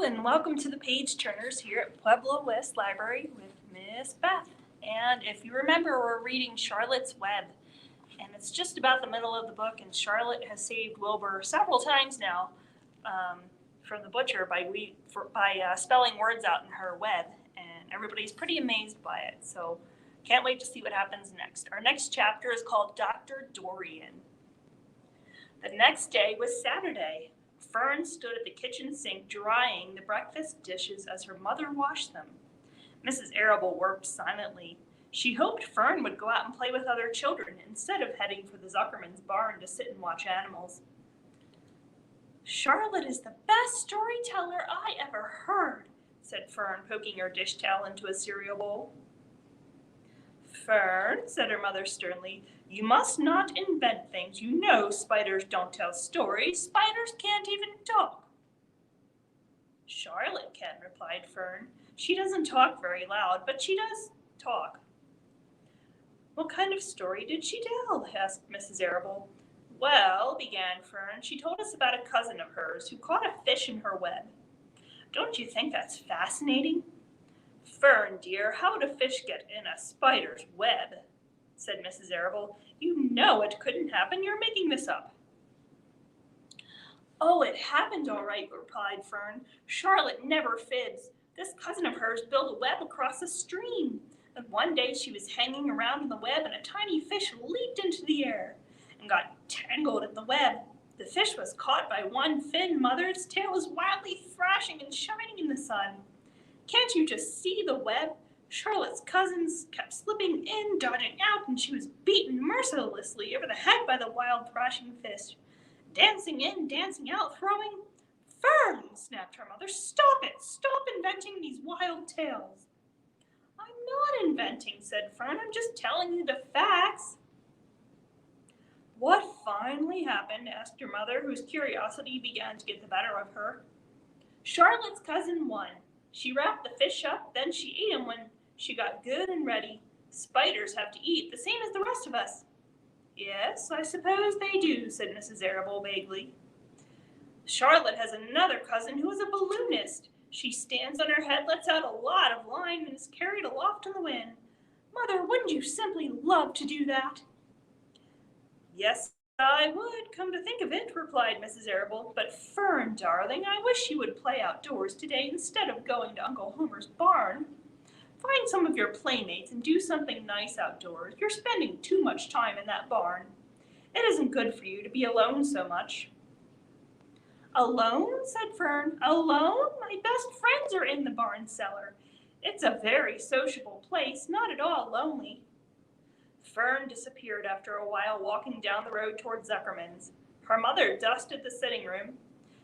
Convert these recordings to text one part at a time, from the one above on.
And welcome to the Page Turners here at Pueblo West Library with Miss Beth. And if you remember, we're reading Charlotte's Web, and it's just about the middle of the book, and Charlotte has saved Wilbur several times now from the butcher by spelling words out in her web, and everybody's pretty amazed by it. So can't wait to see what happens next. Our next chapter is called Dr. Dorian. The next day was Saturday. Fern stood at the kitchen sink drying the breakfast dishes as her mother washed them. Mrs. Arable worked silently. She hoped Fern would go out and play with other children instead of heading for the Zuckerman's barn to sit and watch animals. "Charlotte is the best storyteller I ever heard," said Fern, poking her dish towel into a cereal bowl. "Fern," said her mother sternly, "you must not invent things. You know spiders don't tell stories. Spiders can't even talk." "Charlotte can," replied Fern. "She doesn't talk very loud, but she does talk." "What kind of story did she tell?" asked Mrs. Arable. "Well," began Fern, "she told us about a cousin of hers who caught a fish in her web. Don't you think that's fascinating?" "Fern, dear, how would a fish get in a spider's web?" said Mrs. Arable. "You know it couldn't happen. You're making this up." "Oh, it happened all right," replied Fern. "Charlotte never fibs. This cousin of hers built a web across a stream, and one day she was hanging around in the web, and a tiny fish leaped into the air and got tangled in the web. The fish was caught by one fin. Mother's tail was wildly thrashing and shining in the sun. Can't you just see the web? Charlotte's cousins kept slipping in, dodging out, and she was beaten mercilessly over the head by the wild thrashing fish. Dancing in, dancing out, throwing—" "Fern!" snapped her mother. "Stop it! Stop inventing these wild tales." "I'm not inventing," said Fern. "I'm just telling you the facts." "What finally happened?" asked her mother, whose curiosity began to get the better of her. "Charlotte's cousin won. She wrapped the fish up, then she ate him when she got good and ready. Spiders have to eat, the same as the rest of us." "Yes, I suppose they do," said Mrs. Arable vaguely. "Charlotte has another cousin who is a balloonist. She stands on her head, lets out a lot of line, and is carried aloft in the wind. Mother, wouldn't you simply love to do that?" "Yes, I would, come to think of it," replied Mrs. Arable. "But Fern, darling, I wish you would play outdoors today instead of going to Uncle Homer's barn. Find some of your playmates and do something nice outdoors. You're spending too much time in that barn. It isn't good for you to be alone so much." "Alone?" said Fern. "Alone? My best friends are in the barn cellar. It's a very sociable place, not at all lonely." Fern disappeared after a while, walking down the road toward Zuckerman's. Her mother dusted the sitting room.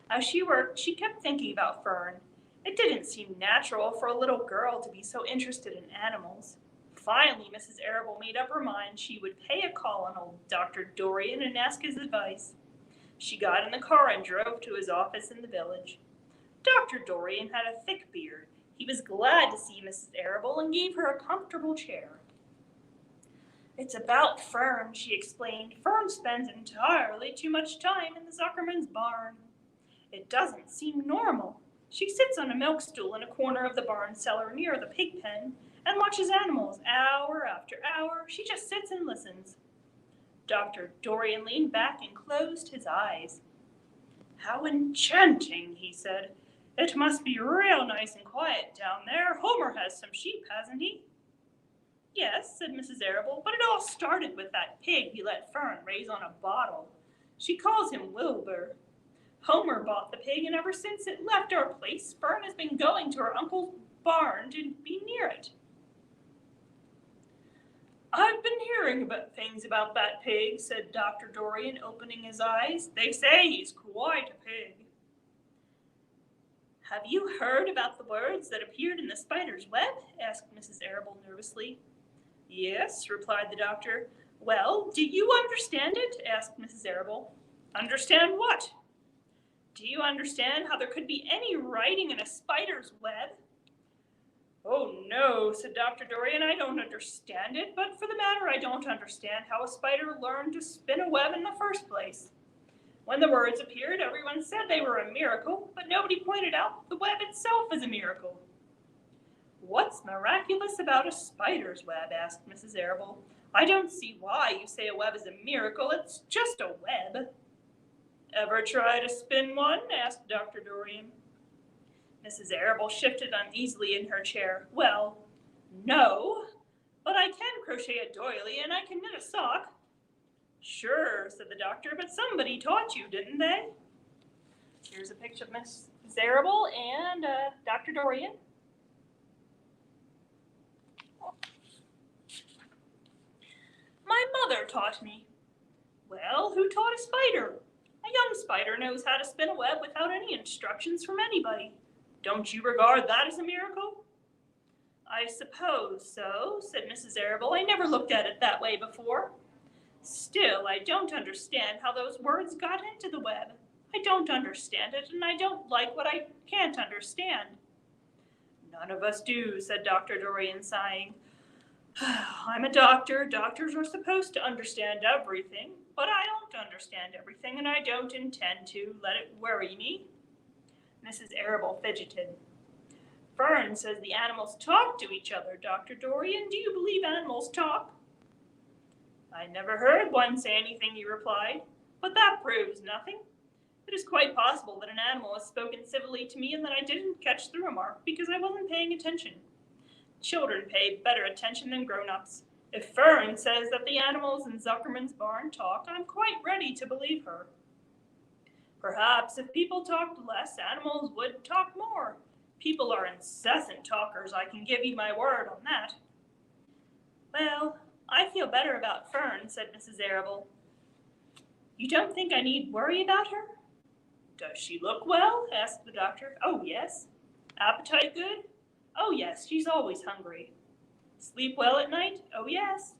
As she worked, she kept thinking about Fern. It didn't seem natural for a little girl to be so interested in animals. Finally, Mrs. Arable made up her mind she would pay a call on old Dr. Dorian and ask his advice. She got in the car and drove to his office in the village. Dr. Dorian had a thick beard. He was glad to see Mrs. Arable and gave her a comfortable chair. "It's about Fern," she explained. "Fern spends entirely too much time in the Zuckerman's barn. It doesn't seem normal. She sits on a milk stool in a corner of the barn cellar near the pig pen and watches animals hour after hour. She just sits and listens." Dr. Dorian leaned back and closed his eyes. "How enchanting," he said. "It must be real nice and quiet down there. Homer has some sheep, hasn't he?" "Yes," said Mrs. Arable, "but it all started with that pig he let Fern raise on a bottle. She calls him Wilbur. Homer bought the pig, and ever since it left our place, Fern has been going to her uncle's barn to be near it." "I've been hearing about things about that pig," said Dr. Dorian, opening his eyes. "They say he's quite a pig." "Have you heard about the words that appeared in the spider's web?" asked Mrs. Arable nervously. "Yes," replied the doctor. "Well, do you understand it?" asked Mrs. Arable. "Understand what?" "Do you understand how there could be any writing in a spider's web?" "Oh, no," said Dr. Dorian. "I don't understand it, but for the matter, I don't understand how a spider learned to spin a web in the first place." When the words appeared, everyone said they were a miracle, but nobody pointed out the web itself as a miracle. "What's miraculous about a spider's web?" asked Mrs. Arable. "I don't see why you say a web is a miracle. It's just a web." "Ever try to spin one?" asked Dr. Dorian. Mrs. Arable shifted uneasily in her chair. "Well, no, but I can crochet a doily and I can knit a sock." "Sure," said the doctor, "but somebody taught you, didn't they?" Here's a picture of Miss Arable and Dr. Dorian. "My mother taught me." "Well, who taught a spider? A young spider knows how to spin a web without any instructions from anybody. Don't you regard that as a miracle?" "I suppose so," said Mrs. Arable. "I never looked at it that way before. Still, I don't understand how those words got into the web. I don't understand it, and I don't like what I can't understand." "None of us do," said Dr. Dorian, sighing. "I'm a doctor. Doctors are supposed to understand everything, but I don't understand everything, and I don't intend to let it worry me." Mrs. Arable fidgeted. "Fern says the animals talk to each other, Dr. Dorian. Do you believe animals talk?" "I never heard one say anything," he replied, "but that proves nothing. It is quite possible that an animal has spoken civilly to me and that I didn't catch the remark because I wasn't paying attention. Children pay better attention than grown-ups. If Fern says that the animals in Zuckerman's barn talk, I'm quite ready to believe her. Perhaps if people talked less, animals would talk more. People are incessant talkers, I can give you my word on that." "Well, I feel better about Fern," said Mrs. Arable. "You don't think I need worry about her?" "Does she look well?" asked the doctor. "Oh, yes." "Appetite good?" "Oh, yes, she's always hungry." "Sleep well at night?" "Oh, yes."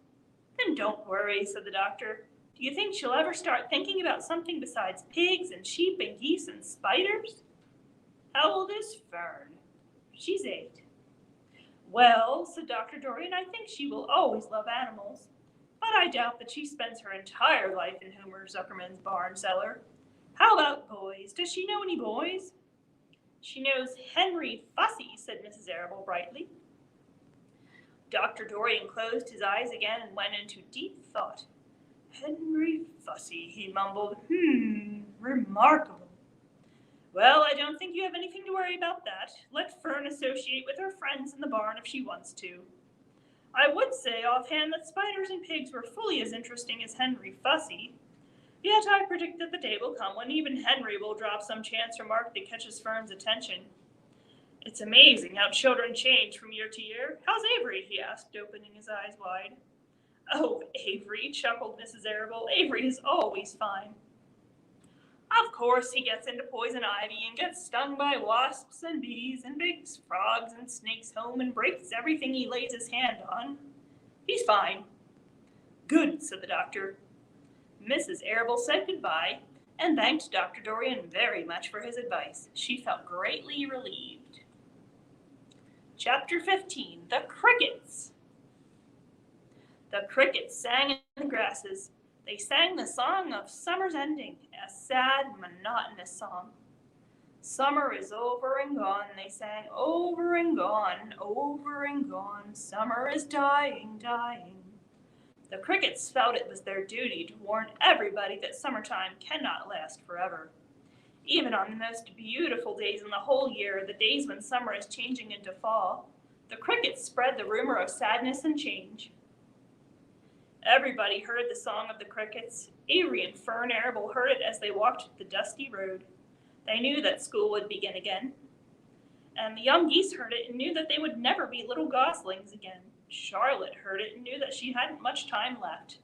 "Then don't worry," said the doctor. "Do you think she'll ever start thinking about something besides pigs and sheep and geese and spiders?" "How old is Fern?" "She's 8. "Well," said Dr. Dorian, "I think she will always love animals, but I doubt that she spends her entire life in Homer Zuckerman's barn cellar. How about boys? Does she know any boys?" "She knows Henry Fussy," said Mrs. Arable brightly. Dr. Dorian closed his eyes again and went into deep thought. "Henry Fussy," he mumbled. Remarkable. "Well, I don't think you have anything to worry about that. Let Fern associate with her friends in the barn if she wants to. I would say offhand that spiders and pigs were fully as interesting as Henry Fussy. Yet I predict that the day will come when even Henry will drop some chance remark that catches Fern's attention. It's amazing how children change from year to year. How's Avery?" he asked, opening his eyes wide. "Oh, Avery," chuckled Mrs. Arable. "Avery is always fine. Of course, he gets into poison ivy and gets stung by wasps and bees and big frogs and snakes home and breaks everything he lays his hand on. He's fine." "Good," said the doctor. Mrs. Arable said goodbye and thanked Dr. Dorian very much for his advice. She felt greatly relieved. Chapter 15. The Crickets. The crickets sang in the grasses. They sang the song of summer's ending, a sad, monotonous song. "Summer is over and gone," they sang, "over and gone, over and gone. Summer is dying, dying." The crickets felt it was their duty to warn everybody that summertime cannot last forever. Even on the most beautiful days in the whole year, the days when summer is changing into fall, the crickets spread the rumor of sadness and change. Everybody heard the song of the crickets. Avery and Fern Arable heard it as they walked the dusty road. They knew that school would begin again. And the young geese heard it and knew that they would never be little goslings again. Charlotte heard it and knew that she hadn't much time left.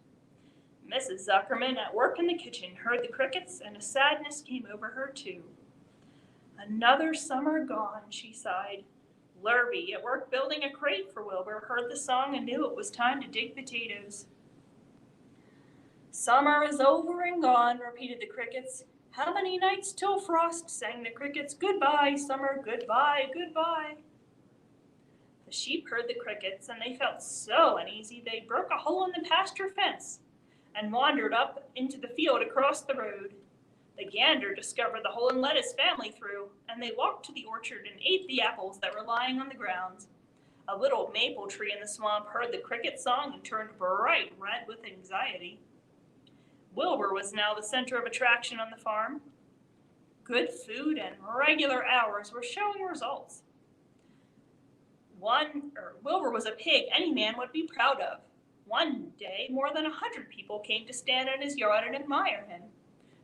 Mrs. Zuckerman, at work in the kitchen, heard the crickets, and a sadness came over her too. "Another summer gone," she sighed. Lurvy, at work building a crate for Wilbur, heard the song and knew it was time to dig potatoes. "Summer is over and gone," repeated the crickets. "How many nights till frost?" sang the crickets. "Goodbye, summer, goodbye, goodbye." The sheep heard the crickets, and they felt so uneasy they broke a hole in the pasture fence and wandered up into the field across the road. The gander discovered the hole and let his family through, and they walked to the orchard and ate the apples that were lying on the ground. A little maple tree in the swamp heard the cricket song and turned bright red with anxiety. Wilbur was now the center of attraction on the farm. Good food and regular hours were showing results. Wilbur was a pig any man would be proud of. One day, more than 100 people came to stand in his yard and admire him.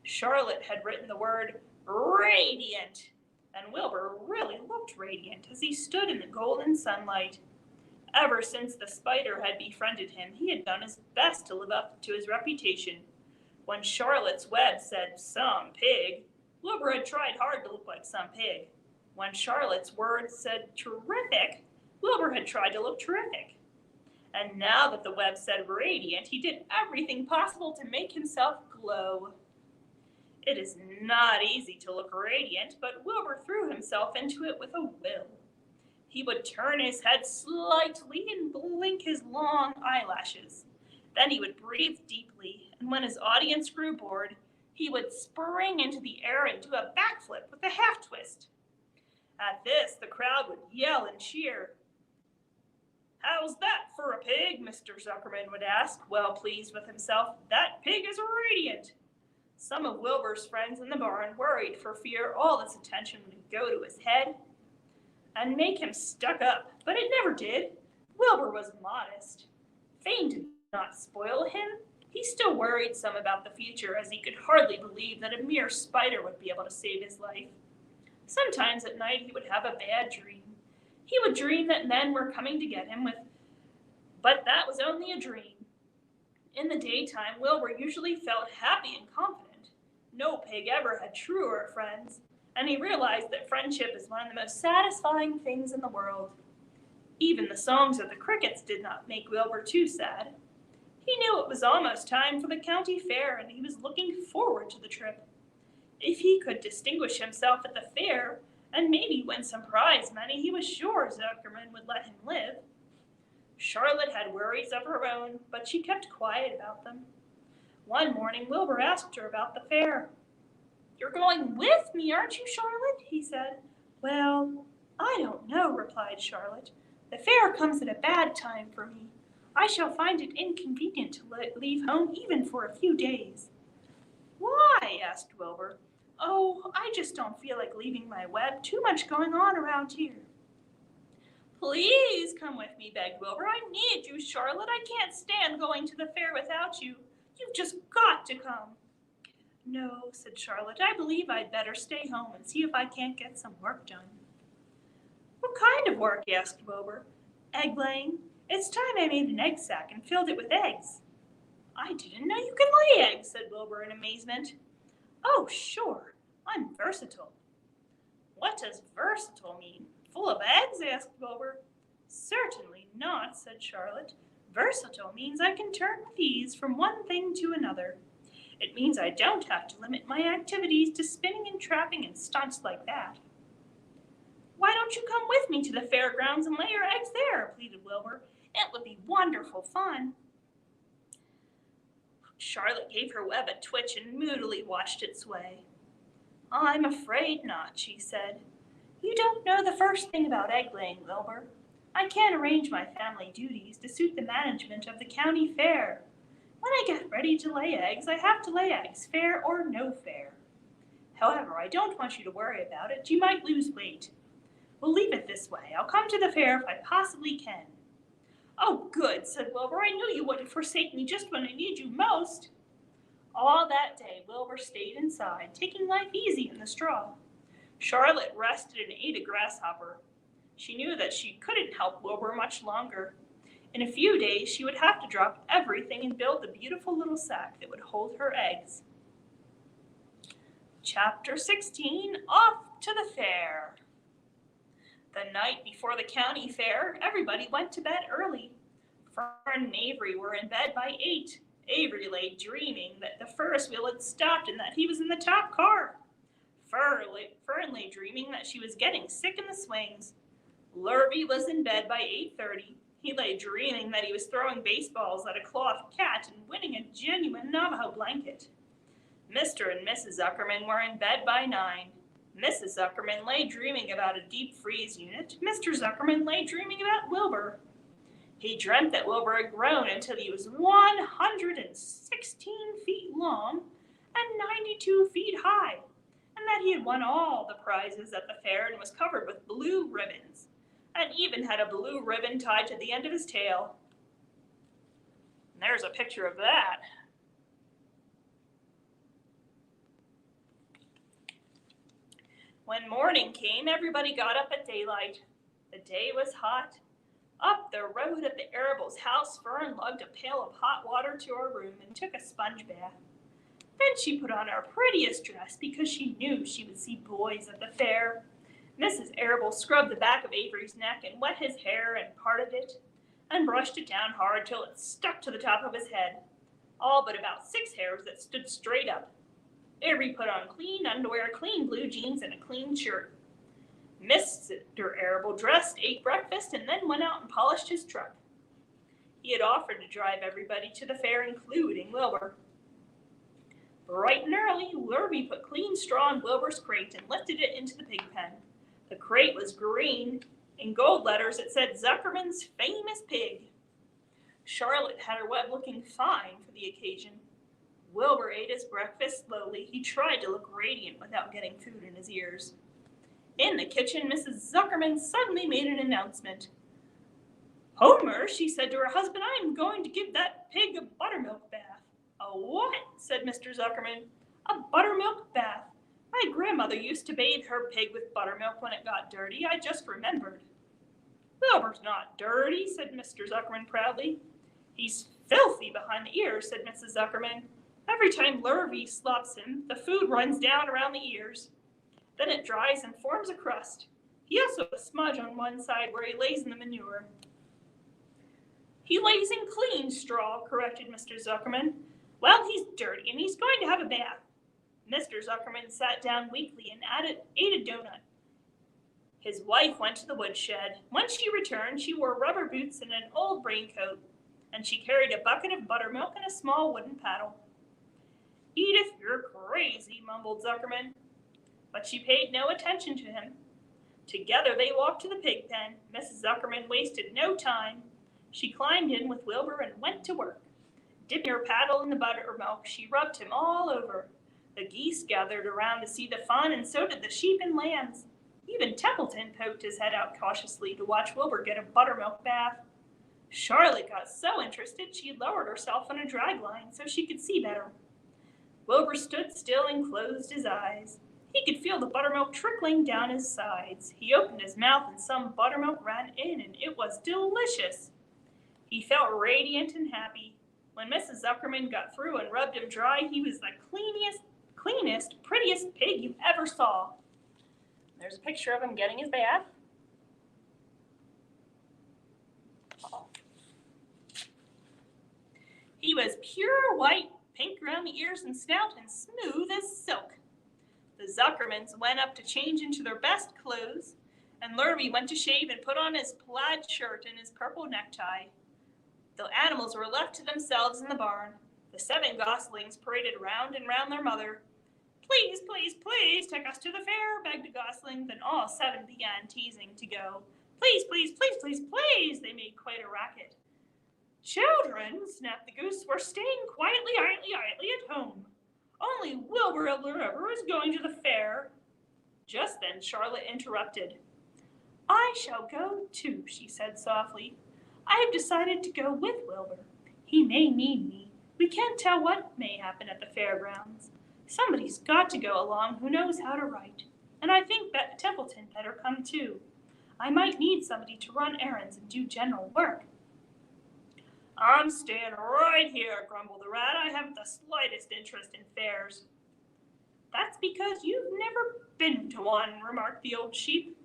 Charlotte had written the word radiant, and Wilbur really looked radiant as he stood in the golden sunlight. Ever since the spider had befriended him, he had done his best to live up to his reputation. When Charlotte's web said some pig, Wilbur had tried hard to look like some pig. When Charlotte's word said terrific, Wilbur had tried to look terrific. And now that the web said radiant, he did everything possible to make himself glow. It is not easy to look radiant, but Wilbur threw himself into it with a will. He would turn his head slightly and blink his long eyelashes. Then he would breathe deeply, and when his audience grew bored, he would spring into the air and do a backflip with a half twist. At this, the crowd would yell and cheer. "How's that for a pig?" Mr. Zuckerman would ask, well pleased with himself. "That pig is radiant." Some of Wilbur's friends in the barn worried for fear all this attention would go to his head and make him stuck up, but it never did. Wilbur was modest. Fame did not spoil him. He still worried some about the future, as he could hardly believe that a mere spider would be able to save his life. Sometimes at night he would have a bad dream. He would dream that men were coming to get him, but that was only a dream. In the daytime, Wilbur usually felt happy and confident. No pig ever had truer friends, and he realized that friendship is one of the most satisfying things in the world. Even the songs of the crickets did not make Wilbur too sad. He knew it was almost time for the county fair, and he was looking forward to the trip. If he could distinguish himself at the fair and maybe win some prize money, he was sure Zuckerman would let him live. Charlotte had worries of her own, but she kept quiet about them. One morning, Wilbur asked her about the fair. "You're going with me, aren't you, Charlotte?" he said. "Well, I don't know," replied Charlotte. "The fair comes at a bad time for me. I shall find it inconvenient to leave home even for a few days." "Why?" asked Wilbur. "Oh, I just don't feel like leaving my web. Too much going on around here." "Please come with me," begged Wilbur. "I need you, Charlotte. I can't stand going to the fair without you. You've just got to come." "No," said Charlotte. "I believe I'd better stay home and see if I can't get some work done." "What kind of work?" asked Wilbur. "Egg laying. It's time I made an egg sack and filled it with eggs." "I didn't know you could lay eggs," said Wilbur in amazement. "Oh, sure. I'm versatile." "What does versatile mean? Full of eggs?" asked Wilbur. "Certainly not," said Charlotte. "Versatile means I can turn with ease from one thing to another. It means I don't have to limit my activities to spinning and trapping and stunts like that." "Why don't you come with me to the fairgrounds and lay your eggs there?" pleaded Wilbur. "It would be wonderful fun." Charlotte gave her web a twitch and moodily watched it sway. "I'm afraid not," she said. "You don't know the first thing about egg laying, Wilbur. I can't arrange my family duties to suit the management of the county fair. When I get ready to lay eggs, I have to lay eggs, fair or no fair. However, I don't want you to worry about it. You might lose weight. We'll leave it this way. I'll come to the fair if I possibly can." "Oh, good," said Wilbur. "I knew you wouldn't forsake me just when I need you most." All that day, Wilbur stayed inside, taking life easy in the straw. Charlotte rested and ate a grasshopper. She knew that she couldn't help Wilbur much longer. In a few days, she would have to drop everything and build the beautiful little sack that would hold her eggs. Chapter 16, Off to the Fair. The night before the county fair, everybody went to bed early. Fern and Avery were in bed by 8. Avery lay dreaming that the Ferris wheel had stopped and that he was in the top car. Fern lay dreaming that she was getting sick in the swings. Lurvy was in bed by 8:30. He lay dreaming that he was throwing baseballs at a cloth cat and winning a genuine Navajo blanket. Mr. and Mrs. Zuckerman were in bed by 9. Mrs. Zuckerman lay dreaming about a deep freeze unit. Mr. Zuckerman lay dreaming about Wilbur. He dreamt that Wilbur had grown until he was 116 feet long and 92 feet high, and that he had won all the prizes at the fair and was covered with blue ribbons, and even had a blue ribbon tied to the end of his tail. And there's a picture of that. When morning came, everybody got up at daylight. The day was hot. Up the road at the Arable's house, Fern lugged a pail of hot water to her room and took a sponge bath. Then she put on her prettiest dress because she knew she would see boys at the fair. Mrs. Arable scrubbed the back of Avery's neck and wet his hair and parted it and brushed it down hard till it stuck to the top of his head, all but about 6 hairs that stood straight up. Avery put on clean underwear, clean blue jeans, and a clean shirt. Mr. Arable dressed, ate breakfast, and then went out and polished his truck. He had offered to drive everybody to the fair, including Wilbur. Bright and early, Lurby put clean straw in Wilbur's crate and lifted it into the pig pen. The crate was green. In gold letters, it said Zuckerman's Famous Pig. Charlotte had her web looking fine for the occasion. Wilbur ate his breakfast slowly. He tried to look radiant without getting food in his ears. In the kitchen, Mrs. Zuckerman suddenly made an announcement. "Homer," she said to her husband, "I'm going to give that pig a buttermilk bath." "A what?" said Mr. Zuckerman. "A buttermilk bath. My grandmother used to bathe her pig with buttermilk when it got dirty. I just remembered." "Wilbur's not dirty," said Mr. Zuckerman proudly. "He's filthy behind the ears," said Mrs. Zuckerman. "Every time Lurvy slops him, the food runs down around the ears. Then it dries and forms a crust. He also has a smudge on one side where he lays in the manure." "He lays in clean straw," corrected Mr. Zuckerman. "Well, he's dirty, and he's going to have a bath." Mr. Zuckerman sat down weakly and ate a donut. His wife went to the woodshed. When she returned, she wore rubber boots and an old raincoat, and she carried a bucket of buttermilk and a small wooden paddle. "Edith, you're crazy," mumbled Zuckerman. But she paid no attention to him. Together they walked to the pig pen. Mrs. Zuckerman wasted no time. She climbed in with Wilbur and went to work. Dipping her paddle in the buttermilk, she rubbed him all over. The geese gathered around to see the fun, and so did the sheep and lambs. Even Templeton poked his head out cautiously to watch Wilbur get a buttermilk bath. Charlotte got so interested she lowered herself on a drag line so she could see better. Wilbur stood still and closed his eyes. He could feel the buttermilk trickling down his sides. He opened his mouth and some buttermilk ran in, and it was delicious. He felt radiant and happy. When Mrs. Zuckerman got through and rubbed him dry, he was the cleanest, prettiest pig you ever saw. There's a picture of him getting his bath. He was pure white, pink around the ears and snout, and smooth as silk. The Zuckermans went up to change into their best clothes, and Lurvy went to shave and put on his plaid shirt and his purple necktie. The animals were left to themselves in the barn. The 7 goslings paraded round and round their mother. "Please, please, please take us to the fair," begged a gosling. Then all 7 began teasing to go. "Please, please, please, please, please." They made quite a racket. "Children," snapped the goose, "we're staying quietly at home. Only Wilbur Ellery is going to the fair." Just then Charlotte interrupted. "I shall go too," she said softly. "I have decided to go with Wilbur. He may need me. We can't tell what may happen at the fairgrounds. Somebody's got to go along who knows how to write. And I think that Templeton better come too. I might need somebody to run errands and do general work." "I'm staying right here," grumbled the rat. "I haven't the slightest interest in fairs." "That's because you've never been to one," remarked the old sheep.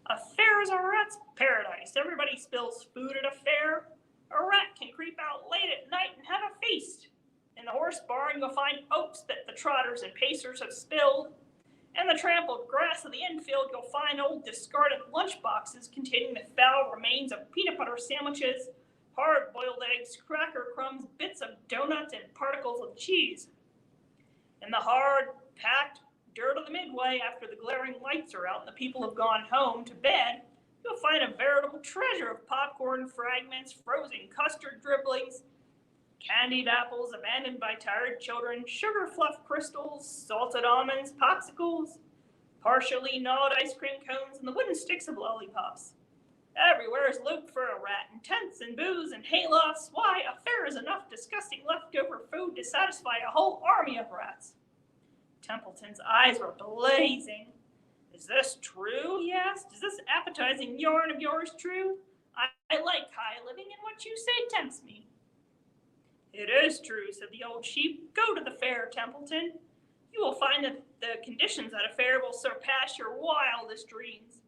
"A fair is a rat's paradise. Everybody spills food at a fair. A rat can creep out late at night and have a feast. In the horse barn you'll find oats that the trotters and pacers have spilled. In the trampled grass of the infield you'll find old discarded lunch boxes containing the foul remains of peanut butter sandwiches, hard-boiled eggs, cracker crumbs, bits of donuts, and particles of cheese. In the hard, packed dirt of the Midway, after the glaring lights are out and the people have gone home to bed, you'll find a veritable treasure of popcorn fragments, frozen custard dribblings, candied apples abandoned by tired children, sugar fluff crystals, salted almonds, popsicles, partially gnawed ice cream cones, and the wooden sticks of lollipops. Everywhere is loot for a rat, and tents and booze and haylofts. Why, a fair is enough disgusting leftover food to satisfy a whole army of rats. Templeton's eyes were blazing. Is this true? He asked. Is this appetizing yarn of yours true? I like high living, and what you say tempts me. It is true, said the old sheep. Go to the fair, Templeton. You will find that the conditions at a fair will surpass your wildest dreams.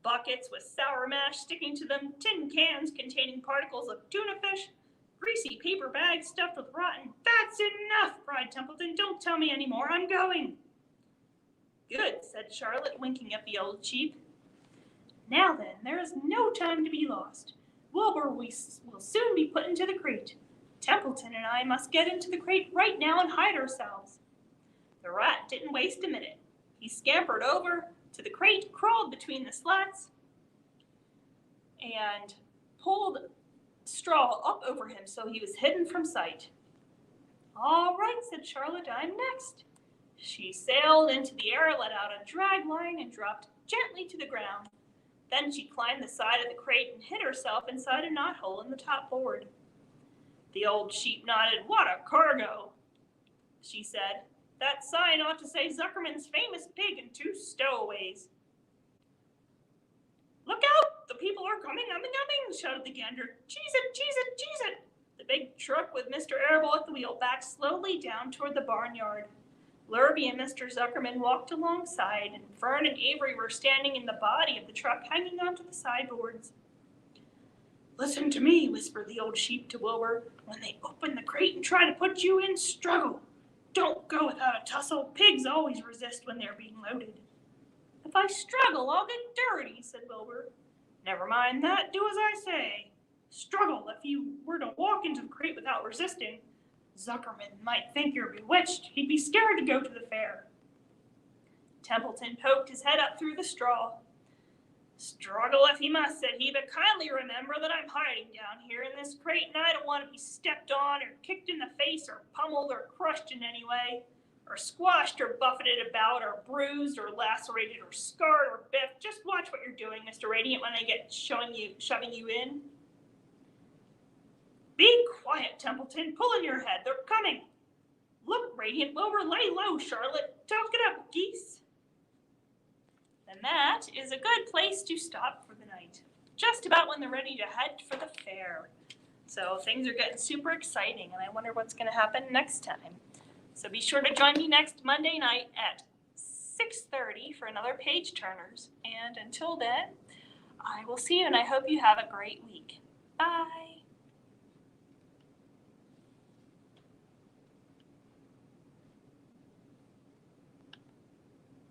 Buckets with sour mash sticking to them, tin cans containing particles of tuna fish, greasy paper bags stuffed with rotten. That's enough, cried Templeton. Don't tell me any more. I'm going. Good, said Charlotte, winking at the old sheep. Now then, there is no time to be lost. Wilbur will soon be put into the crate. Templeton and I must get into the crate right now and hide ourselves. The rat didn't waste a minute. He scampered over to the crate, crawled between the slats, and pulled straw up over him so he was hidden from sight. All right, said Charlotte, I'm next. She sailed into the air, let out a drag line, and dropped gently to the ground. Then she climbed the side of the crate and hid herself inside a knothole in the top board. The old sheep nodded. What a cargo, she said. That sign ought to say Zuckerman's famous pig and 2 stowaways. Look out! The people are coming, shouted the gander. Cheese it, cheese it, cheese it! The big truck with Mr. Arable at the wheel backed slowly down toward the barnyard. Lurvy and Mr. Zuckerman walked alongside, and Fern and Avery were standing in the body of the truck, hanging onto the sideboards. Listen to me, whispered the old sheep to Wilbur. When they open the crate and try to put you in, struggle. Don't go without a tussle. Pigs always resist when they're being loaded. If I struggle, I'll get dirty, said Wilbur. Never mind that. Do as I say. Struggle if you were to walk into the crate without resisting. Zuckerman might think you're bewitched. He'd be scared to go to the fair. Templeton poked his head up through the straw. Struggle if he must, said he, but kindly remember that I'm hiding down here in this crate, and I don't want to be stepped on or kicked in the face or pummeled or crushed in any way, or squashed or buffeted about or bruised or lacerated or scarred or biffed. Just watch what you're doing, Mr. Radiant, when they get shoving you in. Be quiet, Templeton. Pull in your head. They're coming. Look, Radiant, Wilbur, lay low, Charlotte. Talk it up, geese. And that is a good place to stop for the night. Just about when they're ready to head for the fair. So things are getting super exciting, and I wonder what's going to happen next time. So be sure to join me next Monday night at 6:30 for another Page Turners. And until then, I will see you, and I hope you have a great week. Bye.